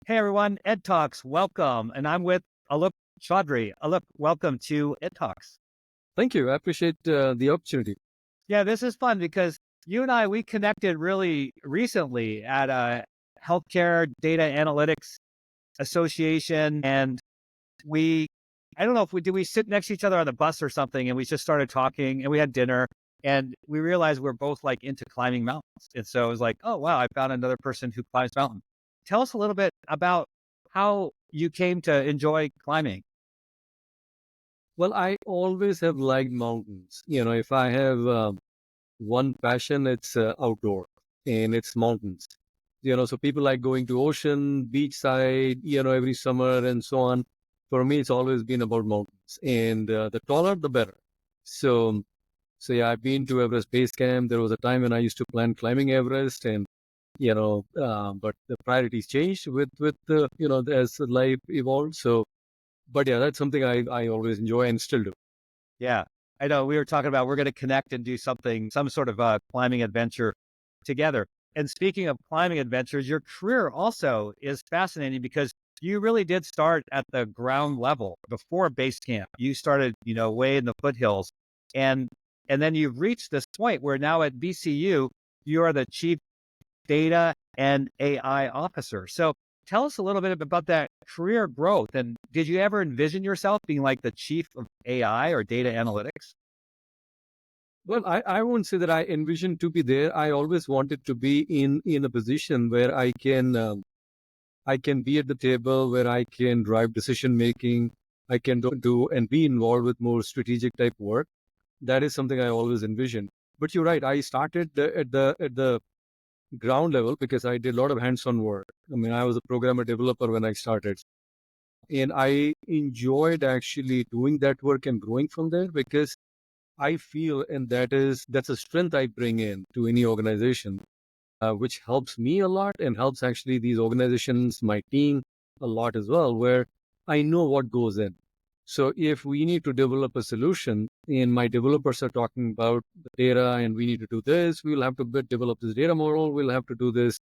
Hey everyone, EDTalks, welcome. And I'm with Alok Chaudhary. Alok, welcome to EDTalks. Thank you. I appreciate the opportunity. Yeah, this is fun because you and we connected really recently at a healthcare data analytics association. And we, I don't know if we sit next to each other on the bus or something, and we just started talking and we had dinner and we realized we're both like into climbing mountains. And so it was like, oh, wow, I found another person who climbs mountains. Tell us a little bit about how you came to enjoy climbing. Well, I always have liked mountains. If I have one passion, it's outdoor and it's mountains. So people like going to ocean, beachside, every summer and so on. For me, it's always been about mountains, and the taller, the better. So, so yeah, I've been to Everest Base Camp. There was a time when I used to plan climbing Everest, and but the priorities changed with as life evolved. So, but yeah, that's something I always enjoy and still do. Yeah, I know we were talking about we're going to connect and do something, some sort of climbing adventure together. And speaking of climbing adventures, your career also is fascinating because you really did start at the ground level before base camp. You started, way in the foothills, and and then you've reached this point where now at VCU you are the chief data and AI officer. So tell us a little bit about that career growth. And did you ever envision yourself being like the chief of AI or data analytics? Well, I won't say that I envisioned to be there. I always wanted to be in a position where I can be at the table, where I can drive decision making. I can do and be involved with more strategic type work. That is something I always envisioned. But you're right. I started at the ground level because I did a lot of hands-on work. I mean, I was a programmer developer when I started, and I enjoyed actually doing that work and growing from there because I feel, and that's a strength I bring in to any organization, which helps me a lot and helps actually these organizations, my team, a lot as well, where I know what goes in. So if we need to develop a solution and my developers are talking about the data and we need to do this, we'll have to develop this data model, we'll have to do this,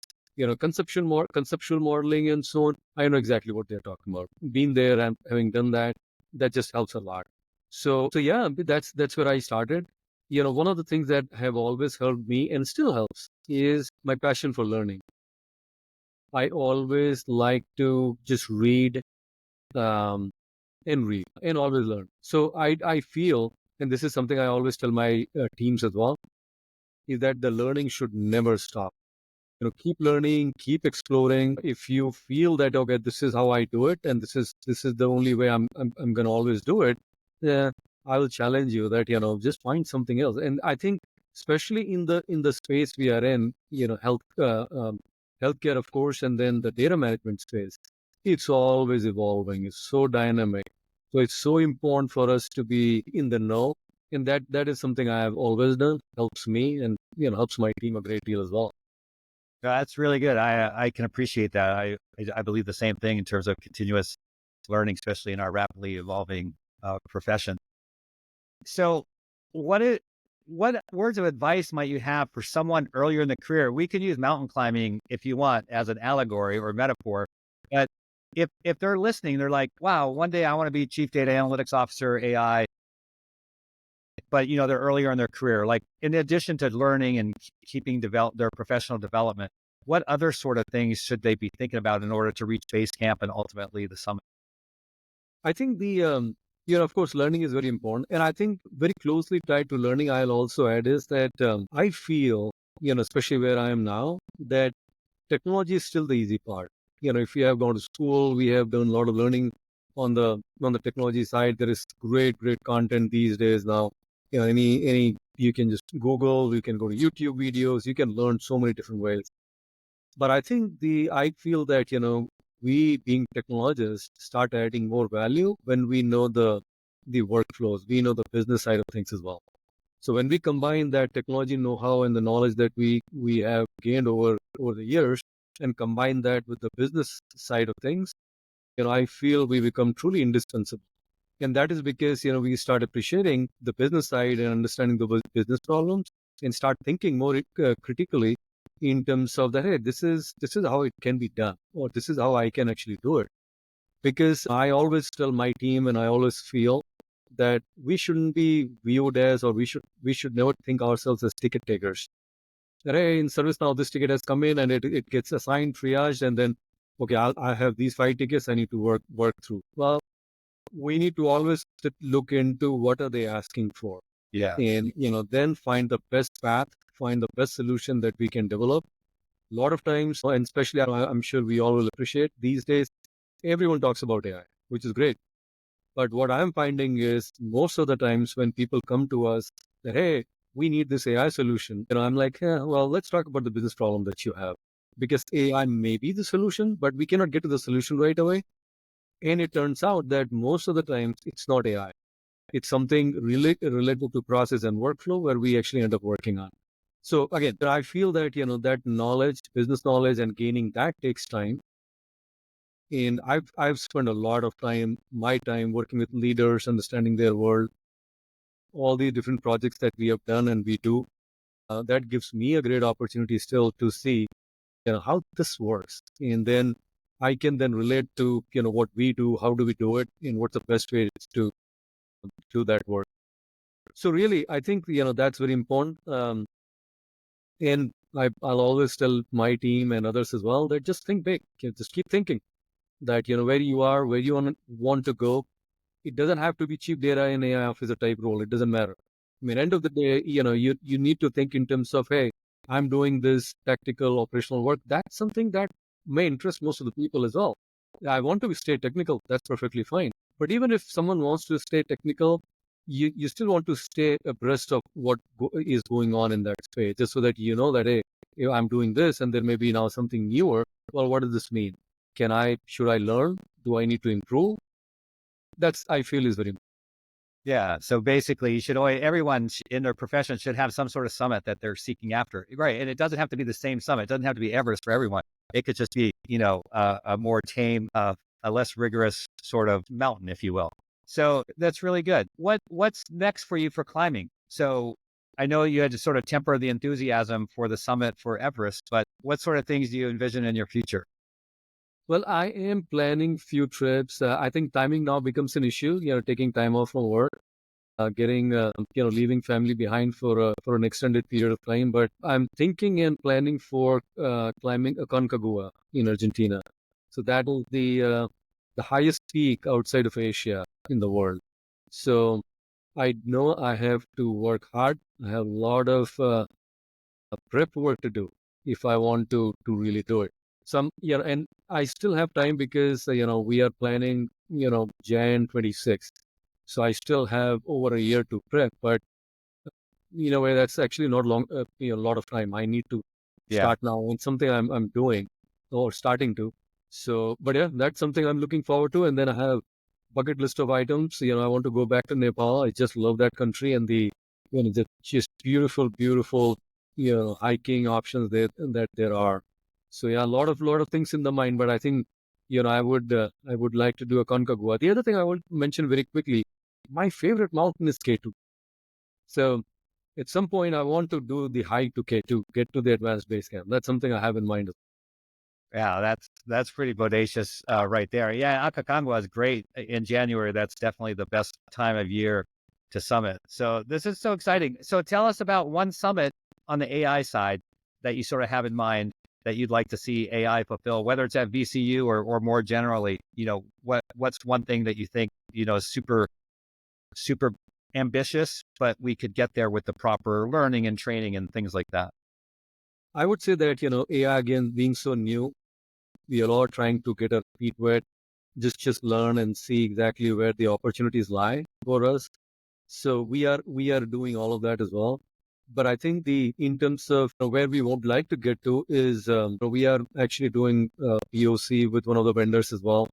conceptual modeling and so on. I know exactly what they're talking about. Being there and having done that, that just helps a lot. So yeah, that's where I started. One of the things that have always helped me and still helps is my passion for learning. I always like to just read um, and read and always learn. So I feel, and this is something I always tell my teams as well, is that the learning should never stop. Keep learning, keep exploring. If you feel that, okay, this is how I do it, and this is the only way I'm going to always do it, yeah, I will challenge you that just find something else. And I think especially in the space we are in, healthcare, of course, and then the data management space, it's always evolving. It's so dynamic. So it's so important for us to be in the know, and that is something I have always done. Helps me, and helps my team a great deal as well. That's really good. I can appreciate that. I believe the same thing in terms of continuous learning, especially in our rapidly evolving profession. So, what words of advice might you have for someone earlier in the career? We can use mountain climbing if you want as an allegory or metaphor, but if they're listening, they're like, "Wow, one day I want to be chief data analytics officer, AI." But they're earlier in their career. Like in addition to learning and keeping their professional development, what other sort of things should they be thinking about in order to reach base camp and ultimately the summit? I think of course, learning is very important. And I think very closely tied to learning, I'll also add is that I feel, especially where I am now, that technology is still the easy part. If you have gone to school, we have done a lot of learning on the technology side. There is great content these days now. Any you can just Google, you can go to YouTube videos, you can learn so many different ways. But I feel that, we being technologists start adding more value when we know the workflows, we know the business side of things as well. So when we combine that technology know-how and the knowledge that we have gained over the years and combine that with the business side of things, I feel we become truly indispensable. And that is because, we start appreciating the business side and understanding the business problems and start thinking more critically in terms of that, hey, this is how it can be done, or this is how I can actually do it. Because I always tell my team, and I always feel that we shouldn't be viewed as, or we should never think ourselves as ticket takers. That, hey, in service now, this ticket has come in and it gets assigned, triaged, and then, okay, I have these 5 tickets I need to work through. Well, we need to always look into what are they asking for. Yeah. And, then find the best path, find the best solution that we can develop. A lot of times, and especially I'm sure we all will appreciate these days, everyone talks about AI, which is great. But what I'm finding is most of the times when people come to us that, hey, we need this AI solution, I'm like, yeah, well, let's talk about the business problem that you have. Because AI may be the solution, but we cannot get to the solution right away. And it turns out that most of the times it's not AI. It's something related to process and workflow where we actually end up working on. So again, I feel that, that knowledge, business knowledge, and gaining that takes time. And I've spent a lot of my time working with leaders, understanding their world, all the different projects that we have done and we do. That gives me a great opportunity still to see, how this works. And then I can then relate to, what we do, how do we do it, and what's the best way to do that work. So really, I think, that's very important. And I'll always tell my team and others as well that just think big, just keep thinking that, where you are, where you want to go. It doesn't have to be chief data and AI officer type role. It doesn't matter. I mean, end of the day, you need to think in terms of, hey, I'm doing this tactical operational work. That's something that may interest most of the people as well. I want to stay technical. That's perfectly fine. But even if someone wants to stay technical, you still want to stay abreast of what is going on in that space, just so that you know that, hey, I'm doing this and there may be now something newer. Well, what does this mean? Should I learn? Do I need to improve? That's, I feel, is very important. Yeah. So basically, everyone in their profession should have some sort of summit that they're seeking after. Right. And it doesn't have to be the same summit. It doesn't have to be Everest for everyone. It could just be, a more tame, a less rigorous sort of mountain, if you will. So that's really good. What's next for you for climbing? So I know you had to sort of temper the enthusiasm for the summit for Everest, but what sort of things do you envision in your future? Well, I am planning few trips. I think timing now becomes an issue, taking time off from work, getting, leaving family behind for an extended period of time. But I'm thinking and planning for climbing Aconcagua in Argentina. So that is the highest peak outside of Asia in the world. So I know I have to work hard. I have a lot of prep work to do if I want to really do it. And I still have time because we are planning Jan 26th, so I still have over a year to prep. But where that's actually not long, a lot of time. I need to Yeah. start now, and something I'm doing or starting to. So, but yeah, that's something I'm looking forward to. And then I have bucket list of items. I want to go back to Nepal. I just love that country and the just beautiful, beautiful, hiking options that there are. So yeah, a lot of things in the mind. But I think, I would like to do a Concagua. The other thing I want to mention very quickly, my favorite mountain is K2. So at some point, I want to do the hike to K2, get to the advanced base camp. That's something I have in mind. Yeah, that's pretty bodacious right there. Yeah, Aconcagua is great in January. That's definitely the best time of year to summit. So this is so exciting. So tell us about one summit on the AI side that you sort of have in mind that you'd like to see AI fulfill, whether it's at VCU or more generally. What's one thing that you think is super ambitious, but we could get there with the proper learning and training and things like that. I would say that, AI again being so new, we are all trying to get our feet wet, just learn and see exactly where the opportunities lie for us. So we are doing all of that as well. But I think in terms of where we would like to get to is we are actually doing POC with one of the vendors as well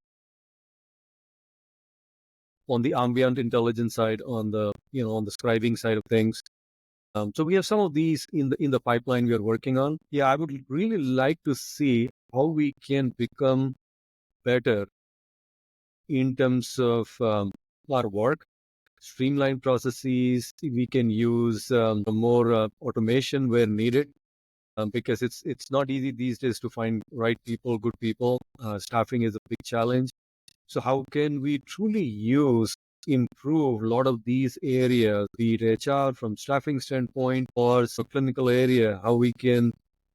on the ambient intelligence side, on the scribing side of things. So we have some of these in the pipeline we are working on. Yeah, I would really like to see how we can become better in terms of our work, streamline processes. We can use more automation where needed. because it's not easy these days to find right people, good people. Staffing is a big challenge. So how can we truly improve a lot of these areas, be it HR from staffing standpoint or some clinical area, how we can,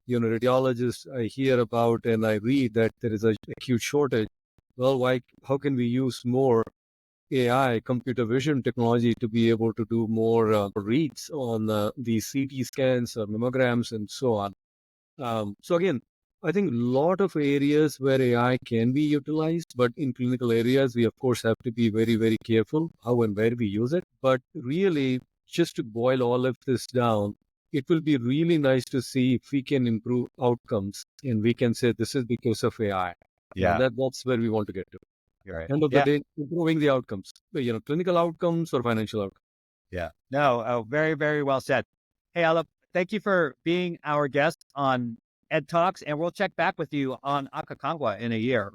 radiologists I hear about and I read that there is a acute shortage. Well, how can we use more AI, computer vision technology to be able to do more reads on these CT scans or mammograms and so on? So again, I think a lot of areas where AI can be utilized, but in clinical areas, we of course have to be very, very careful how and where we use it. But really, just to boil all of this down, it will be really nice to see if we can improve outcomes and we can say this is because of AI. Yeah, That's where we want to get to. you're right. End of the Yeah, day, improving the outcomes, clinical outcomes or financial outcomes. yeah. No, very, very well said. Hey, Alok, thank you for being our guest on Ed Talks, and we'll check back with you on Akakangwa in a year or